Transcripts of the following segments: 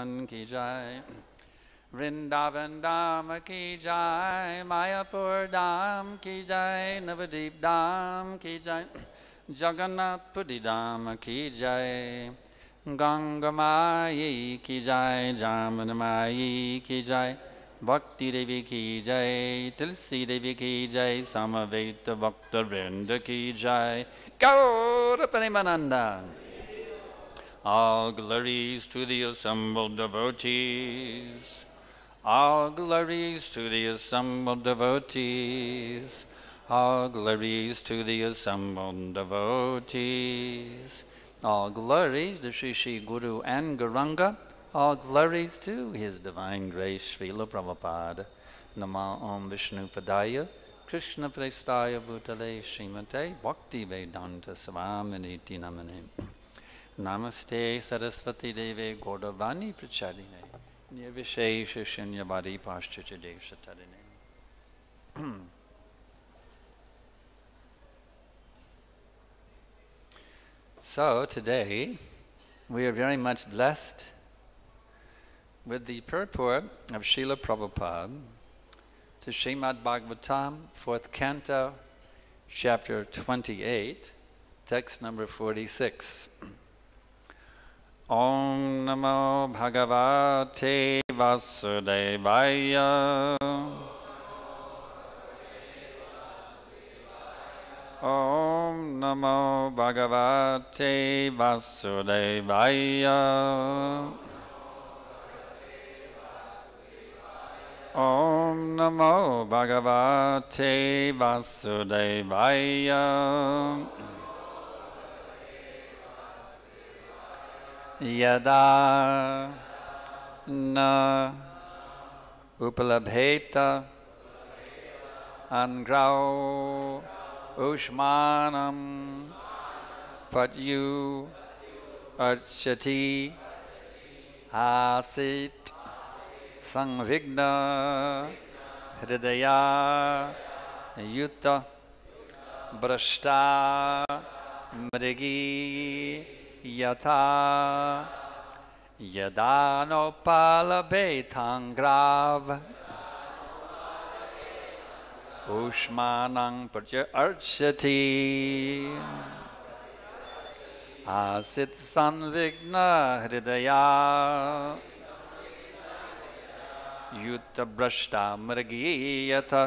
Vrindavan ki jai, Vrindavan Dham ki jai, Mayapur Dham ki jai, Navadip Dham ki jai, Jagannath Puri Dham ki jai, Ganga Mai ki jai, Jamuna Mai ki jai, Bhakti Devi ki jai, Tulsi Devi ki jai, Samaveta Bhakta Vrinda ki jai, Gaura Premananda. All glories to the assembled devotees. All glories to the assembled devotees. All glories to the assembled devotees. All glories to Sri Sri Guru and Gauranga. All glories to His Divine Grace, Srila Prabhupada. Nama Om Vishnu Padaya, Krishna Prestaya Bhutale Srimate Bhakti Vedanta Svaminiti Namane. Namaste Saraswati Deve Gaudavani Prachadine. Nirvishesha Shunyavadi Pashchacha Devshatarine. So today we are very much blessed with the purport of Srila Prabhupada to Srimad Bhagavatam, 4th Canto, Chapter 28, text number 46. Om Namo Bhagavate Vasudevaya. Om Namo Bhagavate Vasudevaya. Om Namo Bhagavate Vasudevaya. Yadā na nopalabhetāńghrāv ushmanam patyur arcatī āsīt vigna-hr yūtha-bhras yathā yadā nopalabhetāńghrāv ushmanam patyur arcatī āsīt vigna-hr yūtha-bhras yathā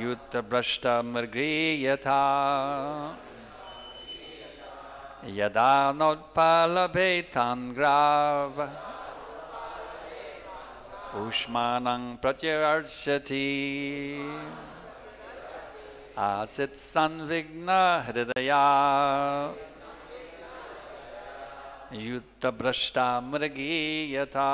yūtha-bhras yathā yadā nopalabhetāńghrāv ushmanam patyur arcatī āsīt vigna-hr yūtha-bhras yathā.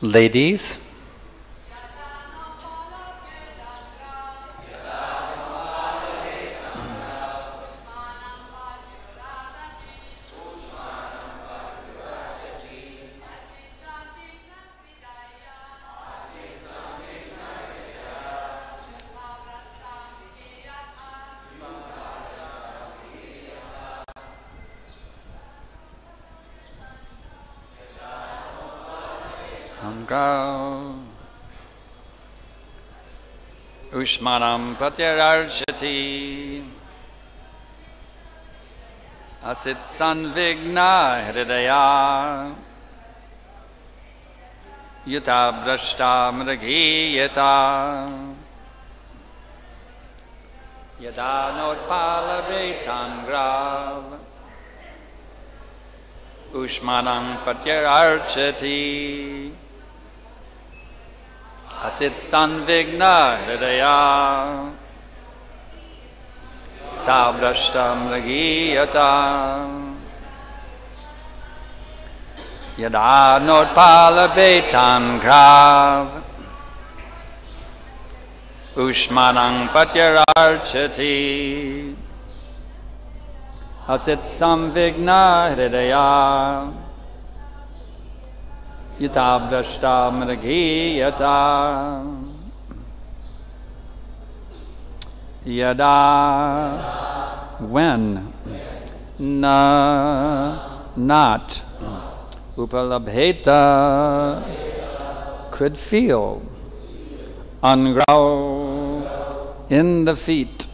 Ladies, Ushmanam patyur arcatī āsīt vigna-hr yūtha-bhras yadā nopalabhetāńghrāv Ushmanam patyur arcatī āsīt vigna-hr yūtha-bhras yadā nopalabhetāńghrāv Ushmanam patyur arcatī āsīt vigna-hr yūtha-bhras yadā, when, not, nopalabhetāńghrāv, could feel, āngrāv, in the feet,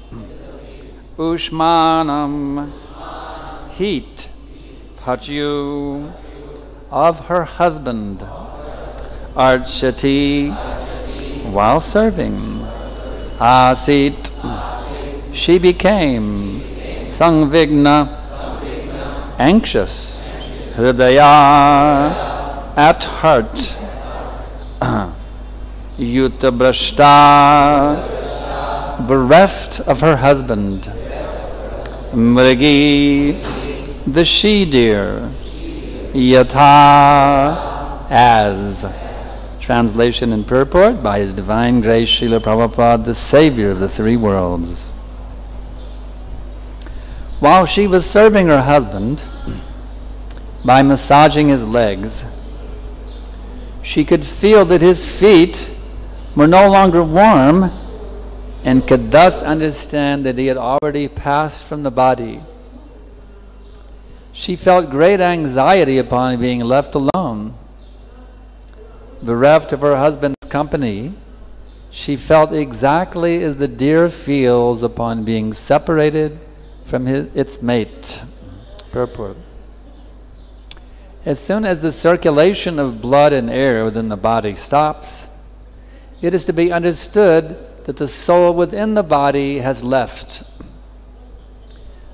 ushmanam, heat, patyur, of her husband, arcatī, while serving, āsīt, she became, sanvigna, anxious, hridaya, at heart, yūtha-bhras, bereft of her husband, mrigi, the she-deer, yathā, as. Translation and purport by His Divine Grace Srila Prabhupada, the Savior of the three worlds. While she was serving her husband by massaging his legs, she could feel that his feet were no longer warm and could thus understand that he had already passed from the body. She felt great anxiety upon being left alone. Bereft of her husband's company, she felt exactly as the deer feels upon being separated from its mate. Purport. As soon as the circulation of blood and air within the body stops, it is to be understood that the soul within the body has left.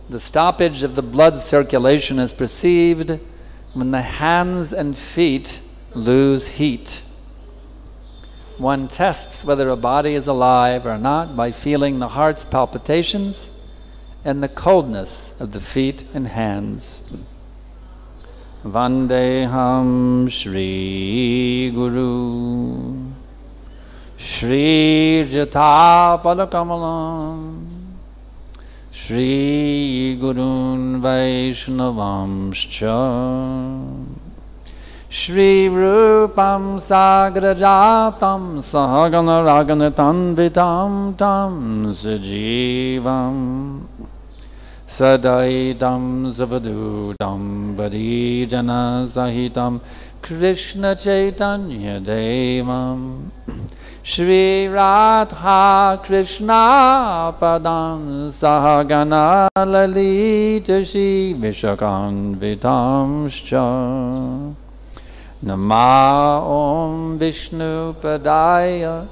The stoppage of the blood circulation is perceived when the hands and feet lose heat. One tests whether a body is alive or not by feeling the heart's palpitations and the coldness of the feet and hands. Vandeham Shri Guru Shri Jatha Padakamalam Shri Gurun Vaishnavamscha Shri Rupam Sagrajatam Sahagana Raganatanvitam Tam Sajivam Sadaitam Zavadudam Badijana Sahitam Krishna Chaitanya Devam Shri Radha Krishna Padam Sahagana Lalita Shri Vishakanvitamscha Nama Om Vishnu Padaya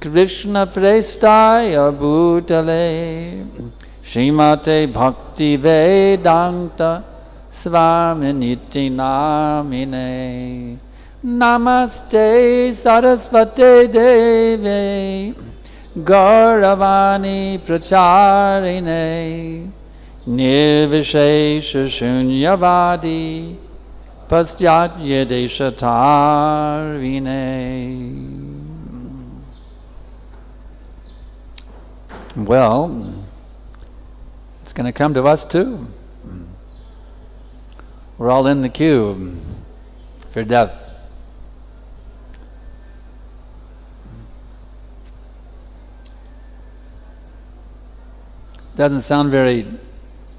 Krishna Prestaya Bhutale Srimate Bhakti Vedanta Swaminiti Namine Namaste Sarasvate Deve Gauravani Pracharine Nirvishesha Shunyavadi pastyat yedeshatar vine. Well, it's going to come to us too. We're all in the queue for death. Doesn't sound very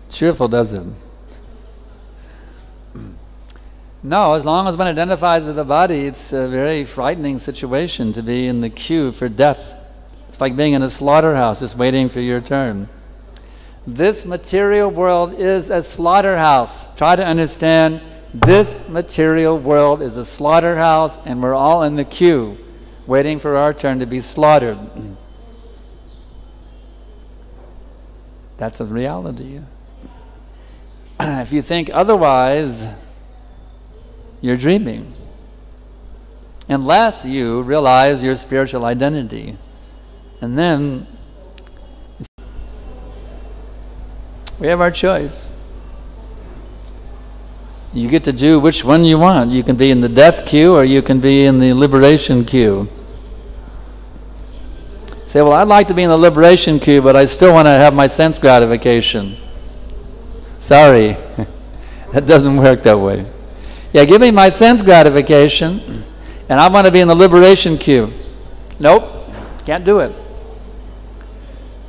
cheerful, does it? No, as long as one identifies with the body, it's a very frightening situation to be in the queue for death. It's like being in a slaughterhouse, just waiting for your turn. This material world is a slaughterhouse. Try to understand, this material world is a slaughterhouse, and we're all in the queue, waiting for our turn to be slaughtered. That's a reality. If you think otherwise, you're dreaming. Unless you realize your spiritual identity. And then we have our choice. You get to do which one you want. You can be in the death queue or you can be in the liberation queue. Say, well, I'd like to be in the liberation queue, but I still want to have my sense gratification. Sorry, that doesn't work that way. Yeah, give me my sense gratification, and I want to be in the liberation queue. Nope, can't do it.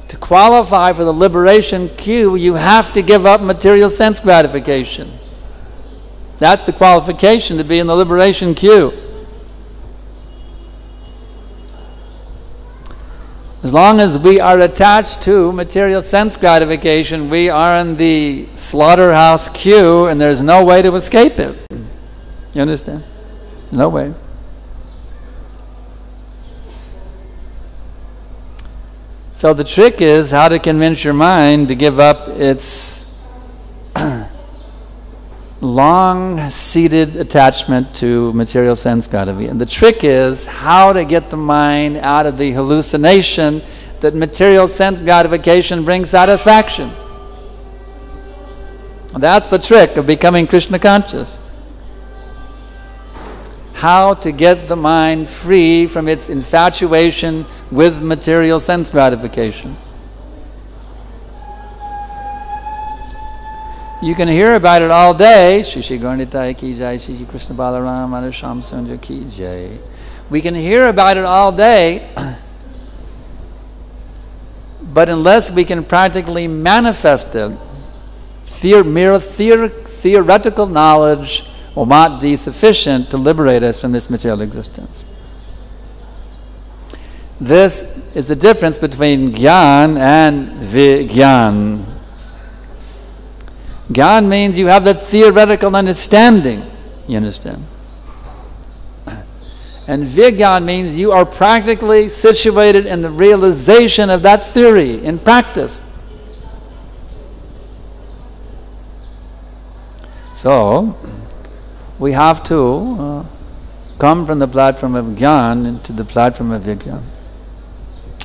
To qualify for the liberation queue, you have to give up material sense gratification. That's the qualification to be in the liberation queue. As long as we are attached to material sense gratification, we are in the slaughterhouse queue, and there's no way to escape it. You understand? No way. So the trick is how to convince your mind to give up its long-seated attachment to material sense gratification. And the trick is how to get the mind out of the hallucination that material sense gratification brings satisfaction. That's the trick of becoming Krishna conscious. How to get the mind free from its infatuation with material sense gratification. You can hear about it all day. Shri Gaurnitai ki jai, Shri Krishna Balaram Adhisham Sundar ki jai. We can hear about it all day, but unless we can practically manifest it, mere theoretical knowledge will not be sufficient to liberate us from this material existence. This is the difference between Gyan and Vigyan. Gyan means you have the theoretical understanding, you understand? And Vigyan means you are practically situated in the realization of that theory in practice. So, we have to come from the platform of Gyan into the platform of Vigyan.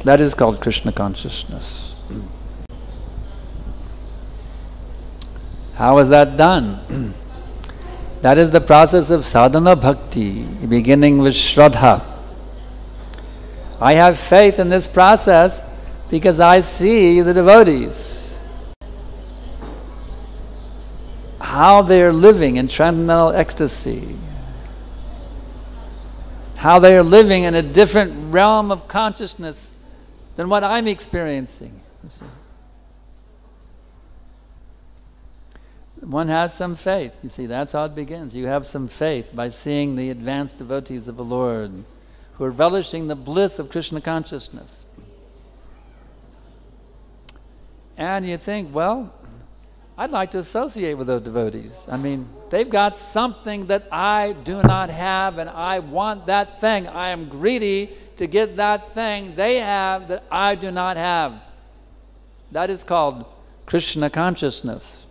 That is called Krishna consciousness. How is that done? That is the process of sadhana bhakti, beginning with shraddha. I have faith in this process because I see the devotees, how they are living in transcendental ecstasy, how they are living in a different realm of consciousness than what I'm experiencing. You see. One has some faith. You see, that's how it begins. You have some faith by seeing the advanced devotees of the Lord who are relishing the bliss of Krishna consciousness. And you think, well, I'd like to associate with those devotees. I mean, they've got something that I do not have, and I want that thing. I am greedy to get that thing they have that I do not have. That is called Krishna consciousness.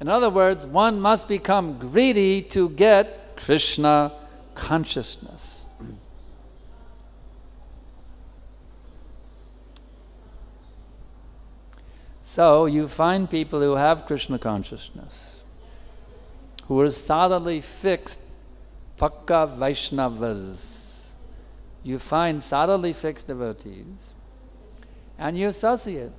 In other words, one must become greedy to get Krishna consciousness. So you find people who have Krishna consciousness, who are solidly fixed, pakka Vaishnavas. You find solidly fixed devotees, and you associate.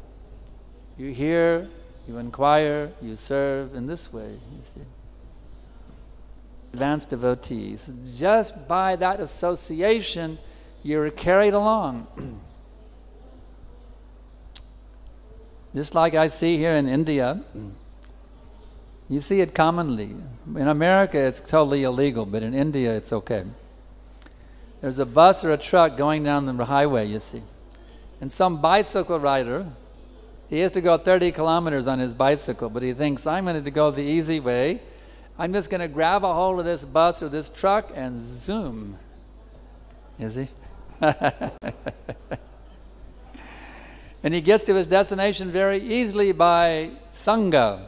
You hear, you inquire, you serve in this way, you see. Advanced devotees. Just by that association, you're carried along. Just like I see here in India, you see it commonly. In America, it's totally illegal, but in India, it's okay. There's a bus or a truck going down the highway, you see. And some bicycle rider, he has to go 30 kilometers on his bicycle, but he thinks, I'm going to go the easy way. I'm just going to grab a hold of this bus or this truck and zoom. You see? And he gets to his destination very easily by sangha.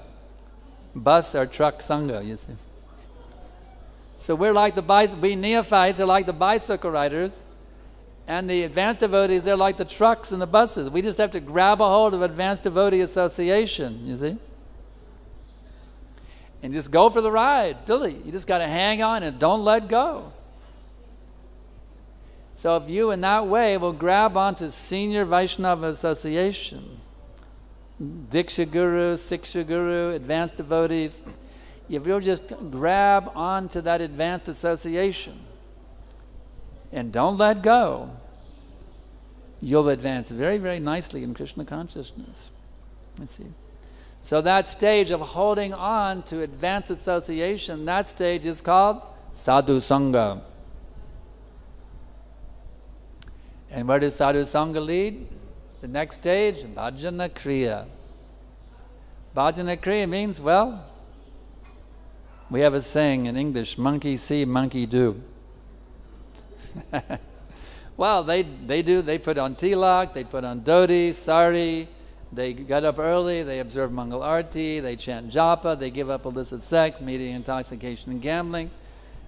Bus or truck sangha, you see. So we're like we neophytes are like the bicycle riders, and the advanced devotees, they're like the trucks and the buses. We just have to grab a hold of advanced devotee association, you see. And just go for the ride, Billy. You just got to hang on and don't let go. So if you in that way will grab onto senior Vaishnava association, Diksha Guru, Siksha Guru, advanced devotees, if you'll just grab onto that advanced association and don't let go, you'll advance very, very nicely in Krishna consciousness. Let's see. So that stage of holding on to advanced association, that stage is called sadhu sangha. And where does sadhu sangha lead? The next stage, bhajana kriya. Bhajana kriya means, well, we have a saying in English, monkey see, monkey do. Well, they put on tilak, they put on dhoti, sari, they get up early, they observe Mangal Arati, they chant japa, they give up illicit sex, media, intoxication, and gambling.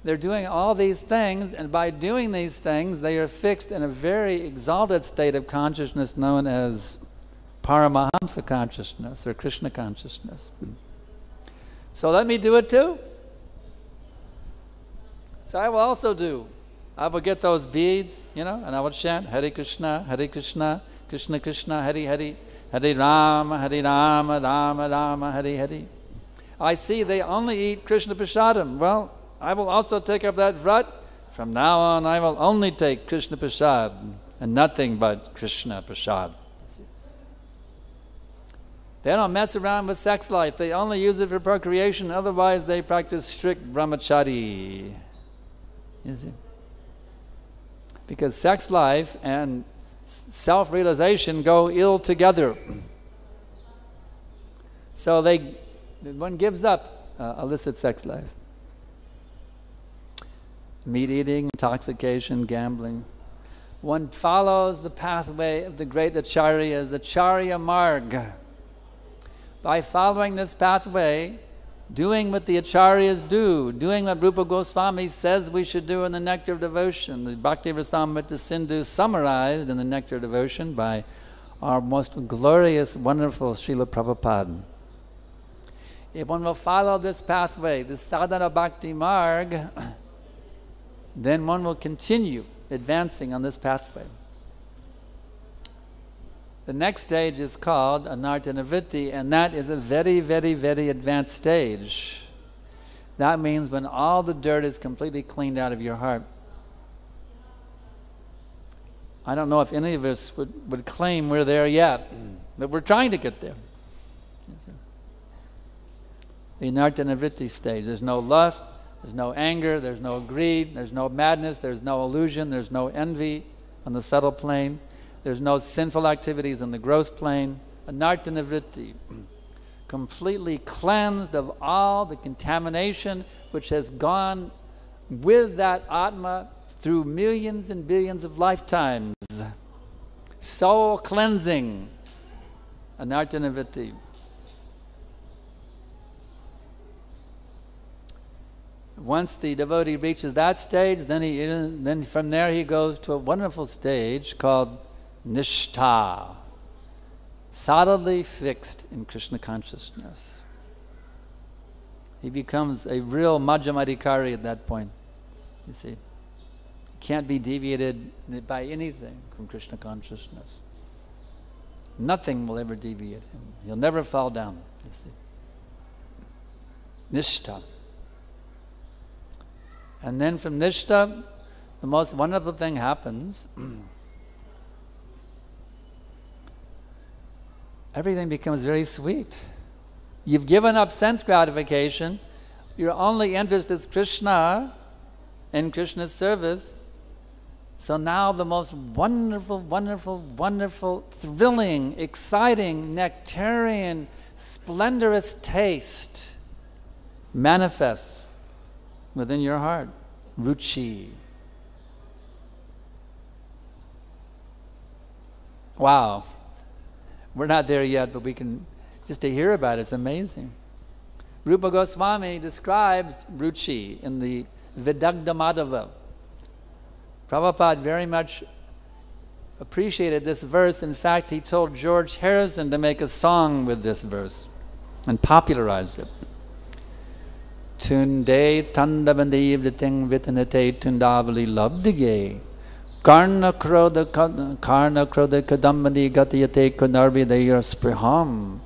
They're doing all these things, and by doing these things, they are fixed in a very exalted state of consciousness known as Paramahamsa consciousness or Krishna consciousness. So let me do it too. So I will also do. I will get those beads, you know, and I will chant Hare Krishna, Krishna Krishna, Hare Hare, Hare Rama, Rama Rama, Hare Hare. I see they only eat Krishna Prasadam. Well, I will also take up that vrat. From now on, I will only take Krishna Prasad and nothing but Krishna Prasad. They don't mess around with sex life. They only use it for procreation. Otherwise, they practice strict brahmachari. You see? Because sex life and self-realization go ill together. So one gives up illicit sex life. Meat eating, intoxication, gambling. One follows the pathway of the great acharyas, acharya marg. By following this pathway, doing what the acharyas do, doing what Rupa Goswami says we should do in the Nectar of Devotion, the Bhakti Rasamrita Sindhu summarized in the Nectar of Devotion by our most glorious, wonderful Srila Prabhupada. If one will follow this pathway, the sadhana bhakti marg, then one will continue advancing on this pathway. The next stage is called anartha-nivritti, and that is a very, very, very advanced stage. That means when all the dirt is completely cleaned out of your heart. I don't know if any of us would claim we're there yet, but we're trying to get there. The anartha-nivritti stage. There's no lust, there's no anger, there's no greed, there's no madness, there's no illusion, there's no envy on the subtle plane. There's no sinful activities in the gross plane. Anartha-nivritti, completely cleansed of all the contamination which has gone with that Atma through millions and billions of lifetimes. Soul cleansing, anartha-nivritti. Once the devotee reaches that stage, then from there he goes to a wonderful stage called nishtha. solidly fixed in Krishna consciousness. He becomes a real vigna-hr at that point, you see. Can't be deviated by anything from Krishna consciousness. Nothing will ever deviate him. He'll never fall down, you see. Nishtha. And then from Nishtha, the most wonderful thing happens. Everything becomes very sweet. You've given up sense gratification. Your only interest is Krishna and Krishna's service. So now the most wonderful, wonderful, wonderful, thrilling, exciting, nectarian, splendorous taste manifests within your heart. Ruchi. Wow. We're not there yet, but we can, just to hear about it, it's amazing. Rupa Goswami describes Ruchi in the Vidagdha Madhava. Prabhupada very much appreciated this verse. In fact, he told George Harrison to make a song with this verse and popularized it. Tunde tandabandhi viting vitanate tundavali labdige karna krodha kadambandi gatiyate kunarvi deyar spriham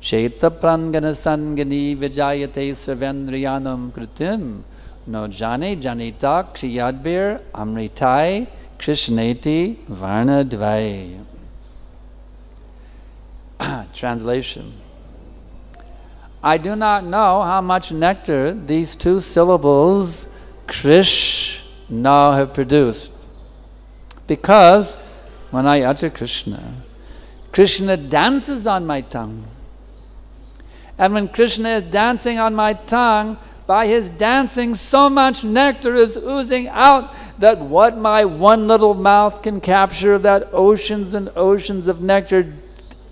Chaita prangana sangani vijayate sarvendriyanam kritim no jani janita kriyadbir amritai krishneti varna dvai. Translation. I do not know how much nectar these two syllables Krishna have produced, because when I utter Krishna, Krishna dances on my tongue. And when Krishna is dancing on my tongue, by his dancing, so much nectar is oozing out that what my one little mouth can capture, that oceans and oceans of nectar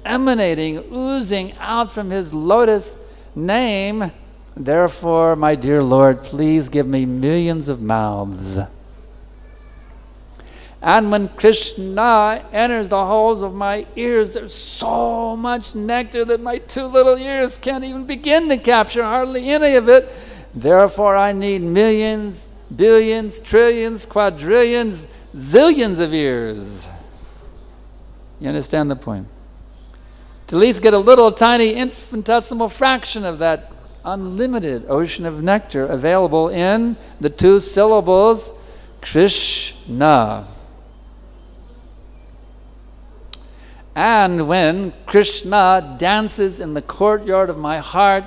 emanating, oozing out from his lotus name. Therefore, my dear Lord, please give me millions of mouths. And when Krishna enters the holes of my ears, there's so much nectar that my two little ears can't even begin to capture hardly any of it. Therefore, I need millions, billions, trillions, quadrillions, zillions of ears. You understand the point? To at least get a little tiny infinitesimal fraction of that unlimited ocean of nectar available in the two syllables Krishna. And when Krishna dances in the courtyard of my heart,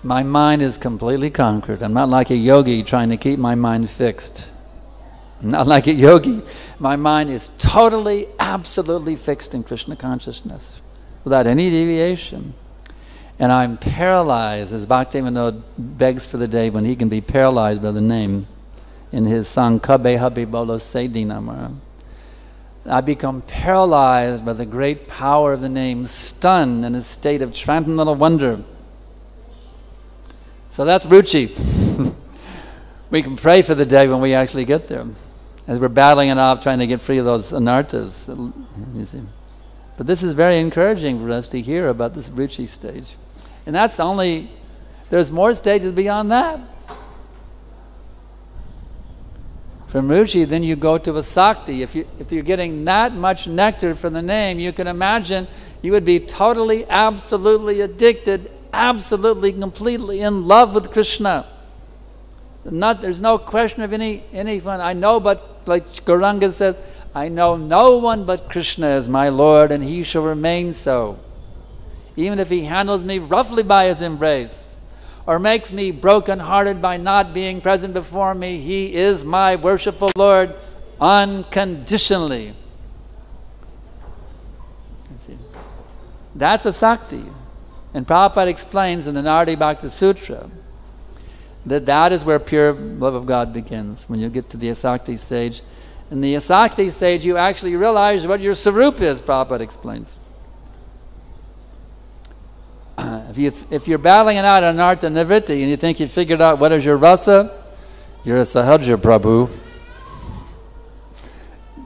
my mind is completely conquered. I'm not like a yogi trying to keep my mind fixed. I'm not like a yogi. My mind is totally, absolutely fixed in Krishna consciousness without any deviation. And I'm paralyzed, as Bhaktivinoda begs for the day when he can be paralyzed by the name in his song Kabe Habi Bolo Se Dinamara. I become paralyzed by the great power of the name, stunned in a state of transcendental wonder. So that's Ruchi. We can pray for the day when we actually get there, as we're battling it off, trying to get free of those anarthas. You see. But this is very encouraging for us to hear about this Ruchi stage. And that's only, there's more stages beyond that. From Ruchi, then you go to Āsīt. If you're getting that much nectar from the name, you can imagine you would be totally, absolutely addicted, absolutely, completely in love with Krishna. There's no question of any fun. I know, but like Gauranga says, I know no one but Krishna is my Lord, and he shall remain so. Even if he handles me roughly by his embrace, or makes me broken-hearted by not being present before me, he is my worshipful Lord unconditionally. That's Āsīt. And Prabhupada explains in the Naradi Bhakti Sutra that is where pure love of God begins, when you get to the Āsīt stage. In the Āsīt stage, you actually realize what your sarup is, Prabhupada explains. If you're battling it out on Anartha Nivritti and you think you figured out what is your rasa, you're a sahaja, Prabhu.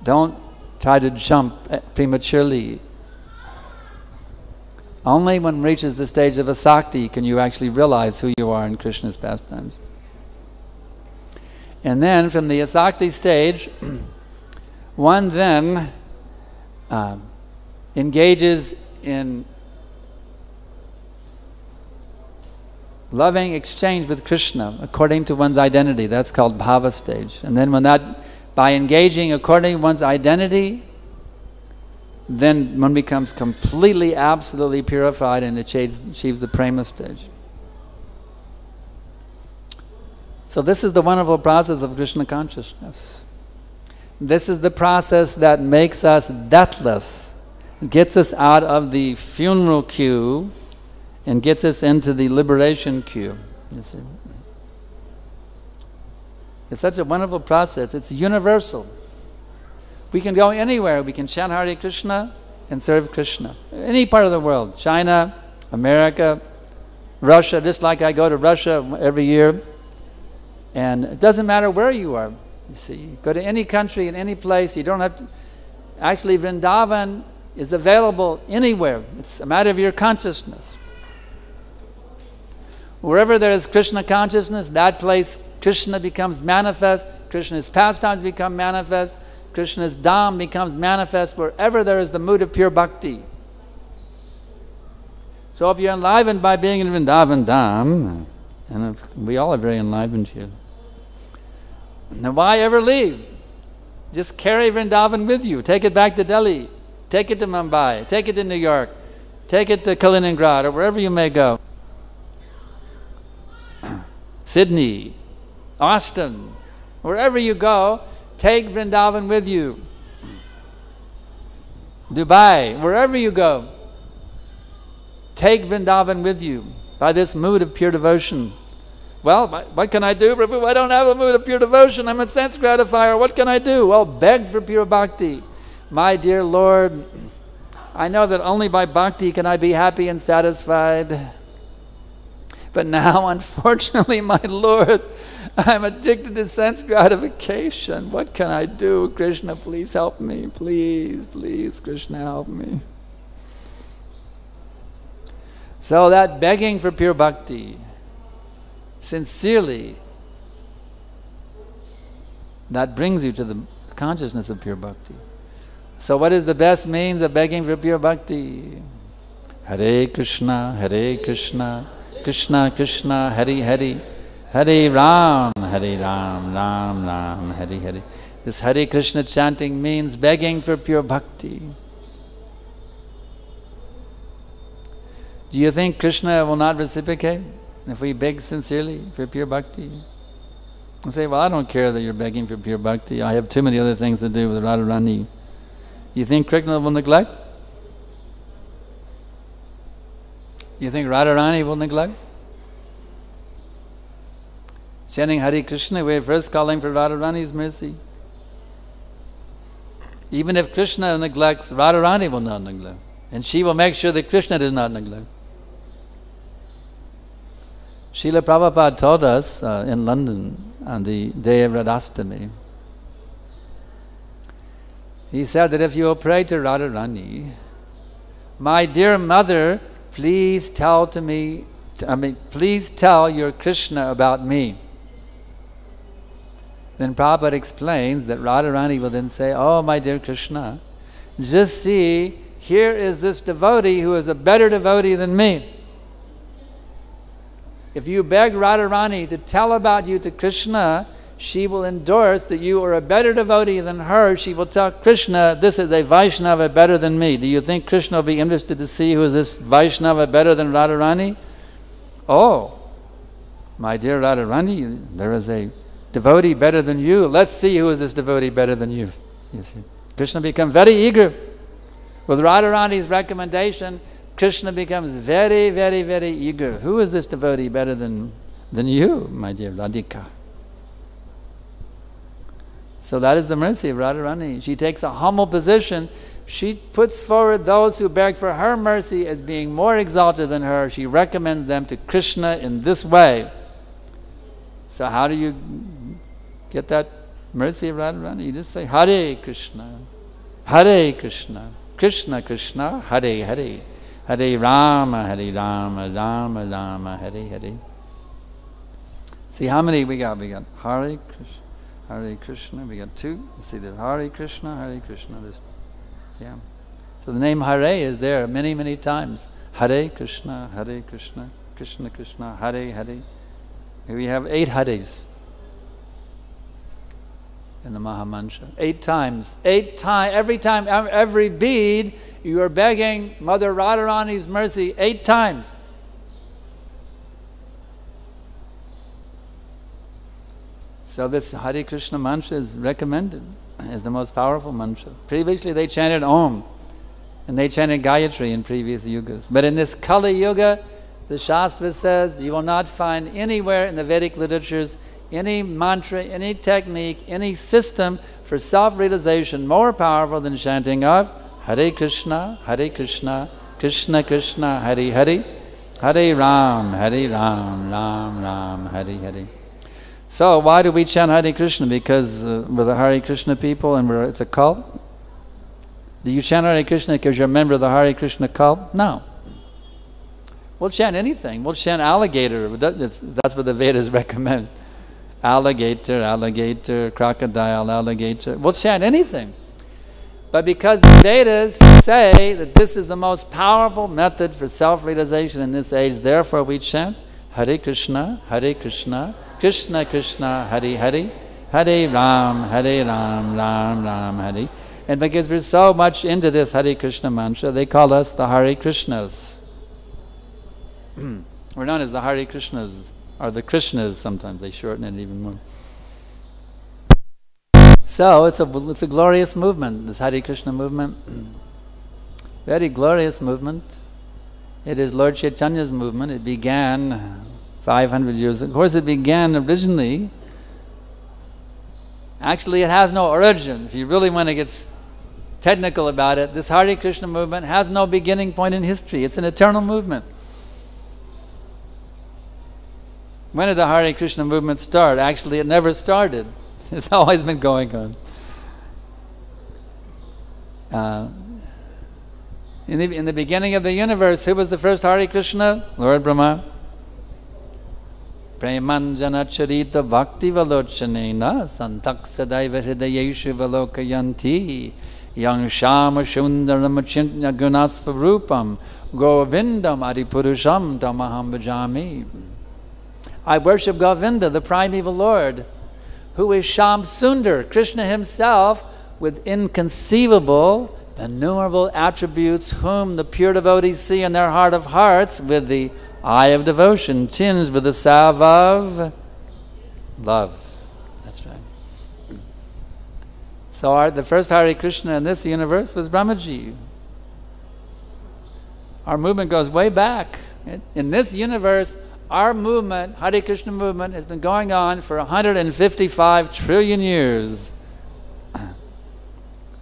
Don't try to jump prematurely Only when one reaches the stage of āsīt can you actually realize who you are in Krishna's pastimes. And then from the āsīt stage, one then engages in loving exchange with Krishna according to one's identity. That's called bhava stage. And then by engaging according to one's identity, then one becomes completely, absolutely purified and achieves the prema stage. So this is the wonderful process of Krishna consciousness. This is the process that makes us deathless, gets us out of the funeral queue and gets us into the liberation queue. You see? It's such a wonderful process. It's universal. We can go anywhere. We can chant Hare Krishna and serve Krishna. Any part of the world. China, America, Russia, just like I go to Russia every year. And it doesn't matter where you are. You see, go to any country, in any place. You don't have to... Actually, Vrindavan is available anywhere. It's a matter of your consciousness. Wherever there is Krishna consciousness, that place Krishna becomes manifest. Krishna's pastimes become manifest. Krishna's dham becomes manifest wherever there is the mood of pure bhakti. So if you're enlivened by being in Vrindavan dham, and we all are very enlivened here, now why ever leave? Just carry Vrindavan with you. Take it back to Delhi. Take it to Mumbai. Take it to New York. Take it to Kaliningrad or wherever you may go. Sydney, Austin, wherever you go, take Vrindavan with you. Dubai, wherever you go, take Vrindavan with you by this mood of pure devotion. Well, what can I do, Prabhu? I don't have the mood of pure devotion. I'm a sense gratifier. What can I do? Well, beg for pure bhakti. My dear Lord, I know that only by bhakti can I be happy and satisfied. But now, unfortunately, my Lord, I'm addicted to sense gratification. What can I do? Krishna, please help me. Please, please, Krishna, help me. So that begging for pure bhakti, sincerely, that brings you to the consciousness of pure bhakti. So what is the best means of begging for pure bhakti? Hare Krishna, Krishna Krishna, Hare Hare, Hare Ram, Ram Ram, Hare Hare. This Hare Krishna chanting means begging for pure bhakti. Do you think Krishna will not reciprocate if we beg sincerely for pure bhakti? I say, well, I don't care that you're begging for pure bhakti. I have too many other things to do with Radharani. You think Krishna will neglect? You think Radharani will neglect? Chanting Hare Krishna, we're first calling for Radharani's mercy. Even if Krishna neglects, Radharani will not neglect. And she will make sure that Krishna does not neglect. Srila Prabhupada told us in London on the day of Radhastami, he said that if you will pray to Radharani, my dear mother, please tell your Krishna about me. Then Prabhupada explains that Radharani will then say, oh, my dear Krishna, just see, here is this devotee who is a better devotee than me. If you beg Radharani to tell about you to Krishna, she will endorse that you are a better devotee than her. She will tell Krishna, this is a Vaishnava better than me. Do you think Krishna will be interested to see who is this Vaishnava better than Radharani? Oh, my dear Radharani, there is a devotee better than you. Let's see who is this devotee better than you. You see, Krishna becomes very eager. With Radharani's recommendation, Krishna becomes very, very, very eager. Who is this devotee better than you, my dear Radhika? So that is the mercy of Radharani. She takes a humble position. She puts forward those who beg for her mercy as being more exalted than her. She recommends them to Krishna in this way. So how do you get that mercy of Radharani? You just say, Hare Krishna, Krishna Krishna, Hare Hare, Hare Rama, Hare Rama, Rama Rama, Hare Hare. See how many we got? We got Hare Krishna, Hare Krishna. We got two. Let's see, there's Hare Krishna, Hare Krishna. There's, yeah. So the name Hare is there many, many times. Hare Krishna, Hare Krishna, Krishna Krishna, Hare Hare. Here we have 8 Hares in the Mahamantra. 8 times. 8 times. Every time, every bead, you are begging Mother Radharani's mercy 8 times. So this Hare Krishna mantra is recommended as the most powerful mantra. Previously they chanted Om, and they chanted Gayatri in previous yugas. But in this Kali Yuga, the Shastra says you will not find anywhere in the Vedic literatures any mantra, any technique, any system for self-realization more powerful than chanting of Hare Krishna, Krishna Krishna, Hare Hare, Hare Ram, Ram Ram, Hare Hare. So why do we chant Hare Krishna? Because we're the Hare Krishna people and it's a cult? Do you chant Hare Krishna because you're a member of the Hare Krishna cult? No. We'll chant anything. We'll chant alligator, if that's what the Vedas recommend. Alligator, alligator, crocodile, alligator. We'll chant anything. But because the Vedas say that this is the most powerful method for self-realization in this age, therefore we chant Hare Krishna, Krishna Krishna, Hare Hare, Hare Ram, Ram Ram, Hare. And because we're so much into this Hare Krishna mantra, they call us the Hare Krishnas. We're known as the Hare Krishnas, or the Krishnas sometimes. They shorten it even more. So it's a glorious movement, this Hare Krishna movement. Very glorious movement. It is Lord Chaitanya's movement. It began 500 years ago. Of course, it began originally. Actually, it has no origin. If you really want to get technical about it, this Hare Krishna movement has no beginning point in history. It's an eternal movement. When did the Hare Krishna movement start? Actually, it never started. It's always been going on. In the beginning of the universe, who was the first Hare Krishna? Lord Brahma. Premanjana charita bhakti valochanena santak sadaiva hridayeshu valokayanti yang shama shundaram achintya gunasvarupam govindam adipurusham tamaham bhajami. I worship Govinda, the primeval Lord, who is Sham Sundar, Krishna himself, with inconceivable, innumerable attributes, whom the pure devotees see in their heart of hearts with the eye of devotion, tinged with the salve of love. That's right. So the first Hare Krishna in this universe was Brahmaji. Our movement goes way back. In this universe, our movement, Hare Krishna movement, has been going on for 155 trillion years.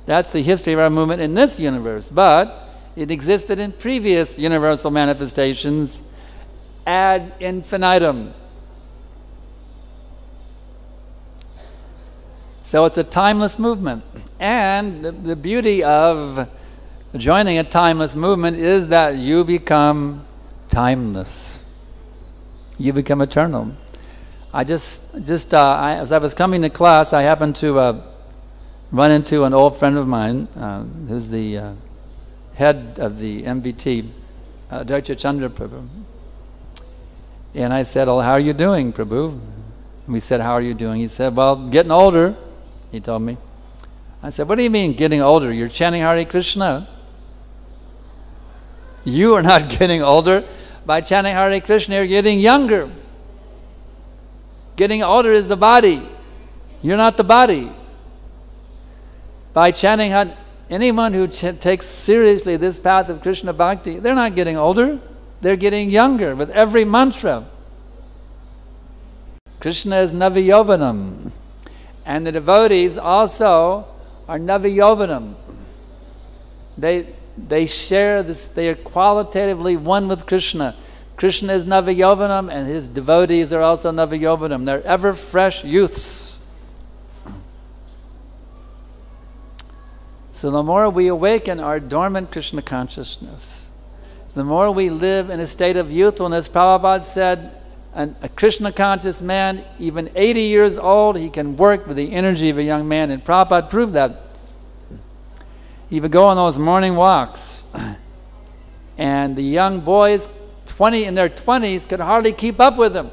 That's the history of our movement in this universe. But it existed in previous universal manifestations ad infinitum. So it's a timeless movement. And the beauty of joining a timeless movement is that you become timeless. You become eternal. As I was coming to class, I happened to run into an old friend of mine, who's the head of the MVT, Dr. Chandra Prabhu. And I said, "Oh, how are you doing, Prabhu?" And we said, "How are you doing?" He said, "Well, getting older," he told me. I said, "What do you mean getting older? You're chanting Hare Krishna. You are not getting older. By chanting Hare Krishna, you're getting younger. Getting older is the body. You're not the body. By chanting, anyone who takes seriously this path of Krishna Bhakti, they're not getting older. They're getting younger with every mantra. Krishna is Navayovanam. And the devotees also are Navayovanam. They share this, they are qualitatively one with Krishna. Krishna is Navayovanam and his devotees are also Navayovanam. They're ever fresh youths. So the more we awaken our dormant Krishna consciousness, the more we live in a state of youthfulness. Prabhupada said, a Krishna conscious man, even 80 years old, he can work with the energy of a young man, and Prabhupada proved that. He would go on those morning walks, and the young boys, in their 20s, could hardly keep up with him.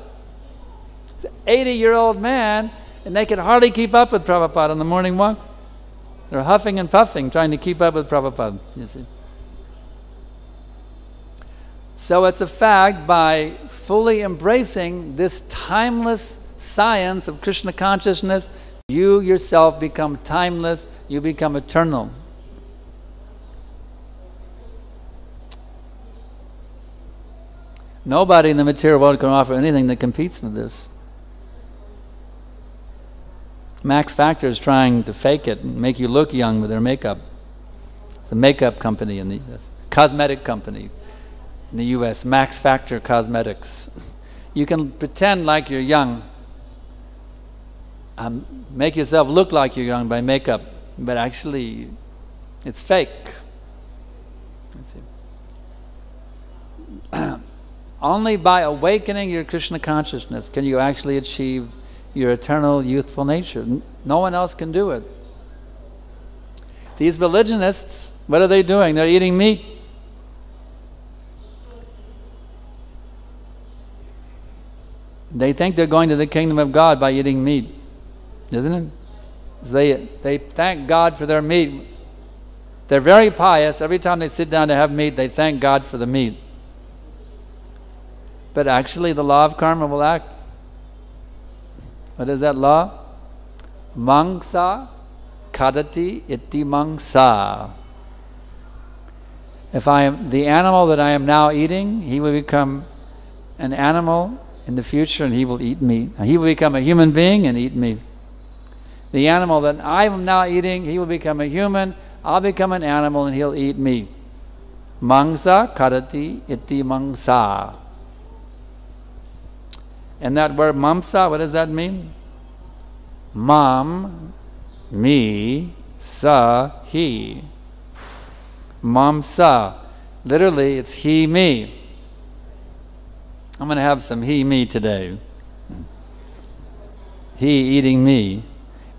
He's an 80-year-old man, and they could hardly keep up with Prabhupada on the morning walk. They're huffing and puffing, trying to keep up with Prabhupada, you see. So it's a fact, by fully embracing this timeless science of Krishna consciousness, you yourself become timeless, you become eternal. Nobody in the material world can offer anything that competes with this. Max Factor is trying to fake it and make you look young with their makeup. It's a makeup company in the US, cosmetic company in the US, Max Factor Cosmetics. You can pretend like you're young, make yourself look like you're young by makeup, but actually it's fake. Only by awakening your Krishna consciousness can you actually achieve your eternal youthful nature. No one else can do it. These religionists, what are they doing? They're eating meat. They think they're going to the kingdom of God by eating meat, isn't it? They thank God for their meat. They're very pious. Every time they sit down to have meat, they thank God for the meat. But actually, the law of karma will act. What is that law? Mangsa kadati iti mangsa. If I am the animal that I am now eating, he will become an animal in the future and he will eat me. He will become a human being and eat me. The animal that I am now eating, he will become a human, I'll become an animal and he'll eat me. Mangsa kadati iti mangsa. And that word mamsa, what does that mean? Mam, me, sa, he. Mamsa. Literally, it's he, me. I'm going to have some he, me today. He eating me. In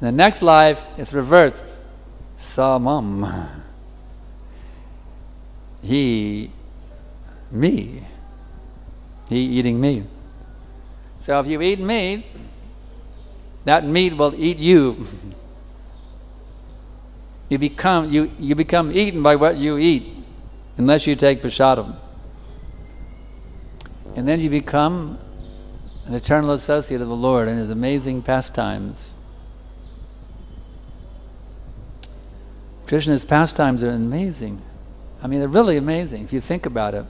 the next life, it's reversed. Sa, mam. He, me. He eating me. So if you eat meat, that meat will eat you. You become eaten by what you eat, unless you take prasadam. And then you become an eternal associate of the Lord and His amazing pastimes. Krishna's pastimes are amazing. I mean, they're really amazing if you think about it.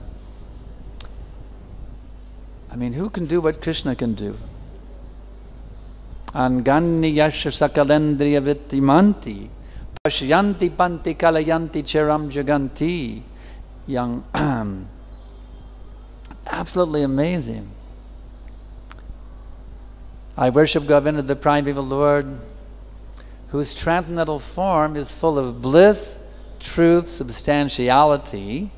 I mean, who can do what Krishna can do? Anganni yasha sakalendriya vittimanti pashyanti panti kalayanti chiram jaganti. Young, absolutely amazing. I worship Govinda, the primeval Lord, whose transcendental form is full of bliss, truth, substantiality,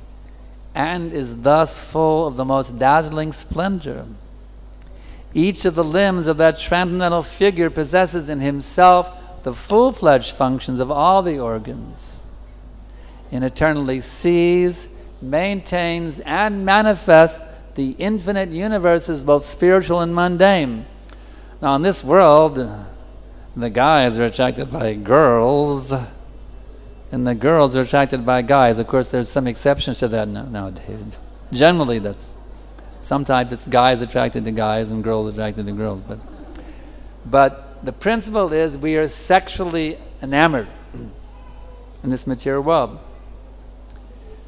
and is thus full of the most dazzling splendor. Each of the limbs of that transcendental figure possesses in himself the full-fledged functions of all the organs, and eternally sees, maintains, and manifests the infinite universes, both spiritual and mundane. Now in this world, the guys are attracted by girls, and the girls are attracted by guys. Of course, there's some exceptions to that nowadays. Generally, sometimes it's guys attracted to guys and girls attracted to girls. But the principle is we are sexually enamored in this material world.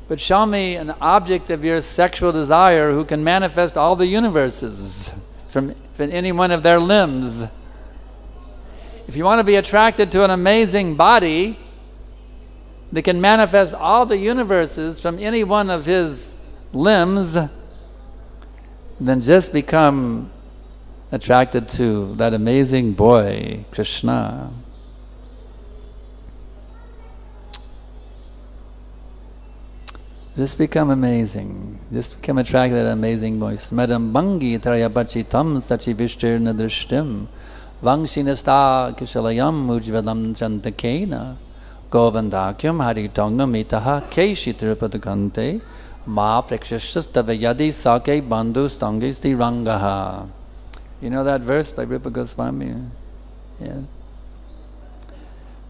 But show me an object of your sexual desire who can manifest all the universes from any one of their limbs. If you want to be attracted to an amazing body that can manifest all the universes from any one of his limbs, then just become attracted to that amazing boy, Krishna. Just become amazing. Just become attracted to that amazing voice. Madam Bangi Trayapachitam Sachi Vishtirna Drishtim Vangshinasta Kishalayam Ujvalam Chantakena Govindakyam Haritongnam Itaha Keshi Tirupadakante Ma Prekshastava Yadi Sake Bandhu Stangisti Rangaha. You know that verse by Rupa Goswami? Yeah.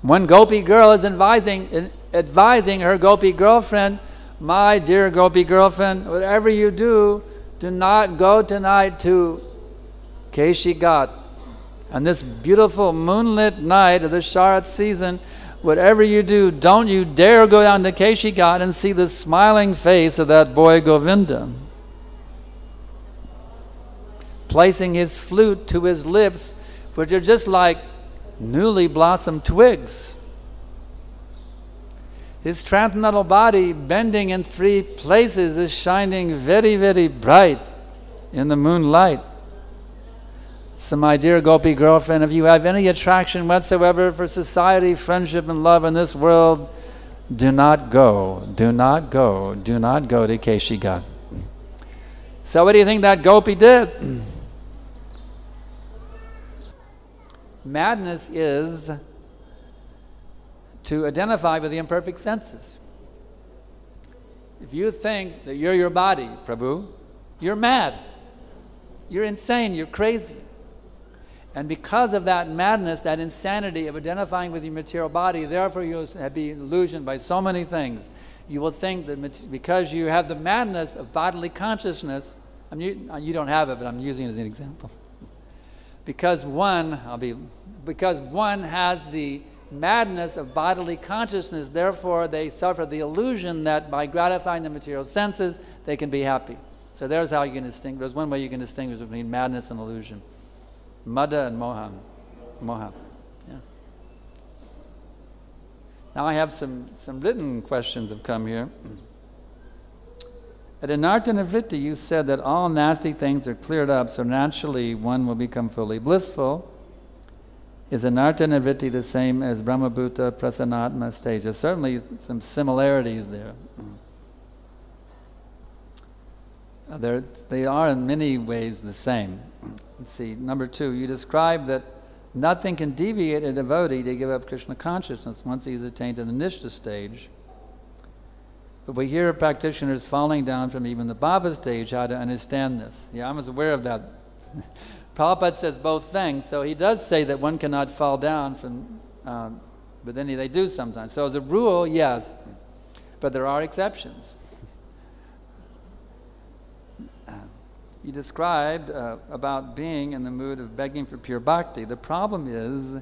One gopi girl is advising her gopi girlfriend, my dear gopi girlfriend, whatever you do not go tonight to Keshi Ghat. On this beautiful moonlit night of the Sharat season, whatever you do, don't you dare go down to Keshi Ghat and see the smiling face of that boy Govinda, placing his flute to his lips, which are just like newly blossomed twigs. His transcendental body, bending in 3 places, is shining very, very bright in the moonlight. So my dear gopi girlfriend, if you have any attraction whatsoever for society, friendship, and love in this world, do not go to Keshi Ghat. So what do you think that gopi did? Madness is to identify with the imperfect senses. If you think that you're your body, Prabhu, you're mad. You're insane, you're crazy. And because of that madness, that insanity of identifying with your material body, therefore you'll be illusioned by so many things. You will think that because you have the madness of bodily consciousness, you don't have it, but I'm using it as an example. Because one has the madness of bodily consciousness, therefore they suffer the illusion that by gratifying the material senses, they can be happy. So there's how you can distinguish. There's one way you can distinguish between madness and illusion. Mada and moha. Yeah. Now I have some written questions have come here. At Anartana Vritti, you said that all nasty things are cleared up, so naturally one will become fully blissful. Is Anartana Vritti the same as Brahmabhuta Prasanatma stage? There's certainly some similarities there. They are in many ways the same. Let's see, number 2, you described that nothing can deviate a devotee to give up Krishna consciousness once he's attained to the Nishta stage. But we hear practitioners falling down from even the Baba stage. How to understand this? Yeah, I was aware of that. Prabhupada says both things, so he does say that one cannot fall down from, but then they do sometimes. So as a rule, yes, but there are exceptions. You described about being in the mood of begging for pure bhakti. The problem is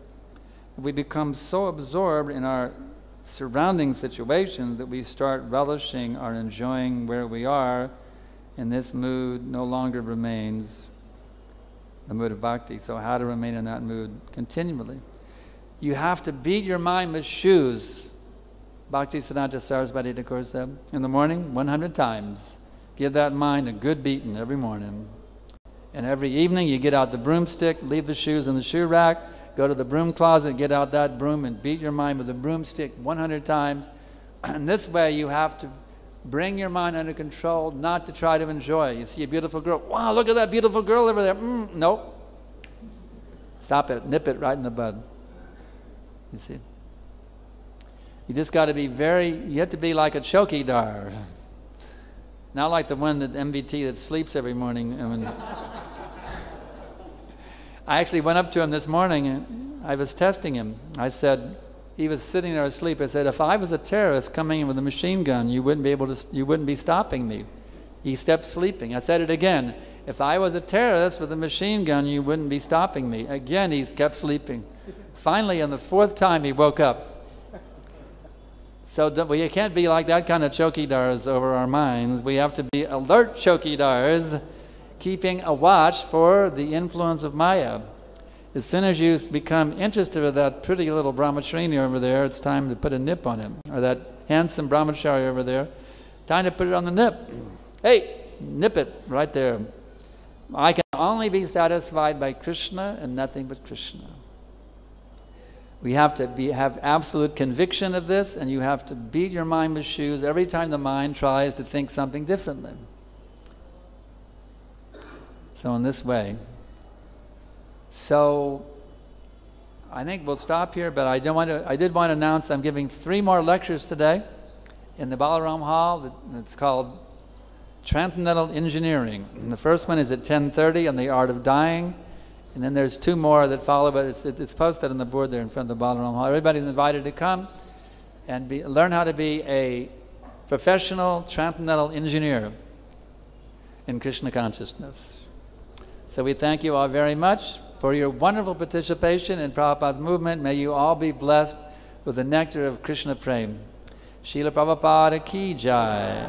we become so absorbed in our surrounding situations that we start relishing or enjoying where we are, and this mood no longer remains the mood of bhakti. So how to remain in that mood continually? You have to beat your mind with shoes. Bhakti Siddhanta Saraswati Thakur said, in the morning, 100 times. Give that mind a good beating every morning. And every evening you get out the broomstick, leave the shoes in the shoe rack, go to the broom closet, get out that broom and beat your mind with a broomstick 100 times. And this way you have to bring your mind under control, not to try to enjoy. You see a beautiful girl, wow, look at that beautiful girl over there. Nope. Stop it, nip it right in the bud. You see. You just got to be you have to be like a chowkidar. Not like the one that MVT that sleeps every morning. I actually went up to him this morning and I was testing him. I said, he was sitting there asleep. I said, if I was a terrorist coming in with a machine gun, you wouldn't be stopping me. He stepped sleeping. I said it again. If I was a terrorist with a machine gun, you wouldn't be stopping me. Again, he kept sleeping. Finally, on the 4th time, he woke up. So we can't be like that kind of chowkidars over our minds. We have to be alert chowkidars, keeping a watch for the influence of Maya. As soon as you become interested in that pretty little brahmachari over there, it's time to put a nip on him. Or that handsome brahmachari over there, time to put it on the nip. Hey, nip it right there. I can only be satisfied by Krishna and nothing but Krishna. We have to have absolute conviction of this, and you have to beat your mind with shoes every time the mind tries to think something differently. So in this way. So I think we'll stop here, but I did want to announce I'm giving 3 more lectures today in the Balaram Hall. It's called Transcendental Engineering. And the first one is at 10:30 on the art of dying. And then there's 2 more that follow, but it's posted on the board there in front of the Balaram Hall. Everybody's invited to come and learn how to be a professional transcendental engineer in Krishna consciousness. So we thank you all very much for your wonderful participation in Prabhupada's movement. May you all be blessed with the nectar of Krishna Prem. Srila Prabhupada ki jai.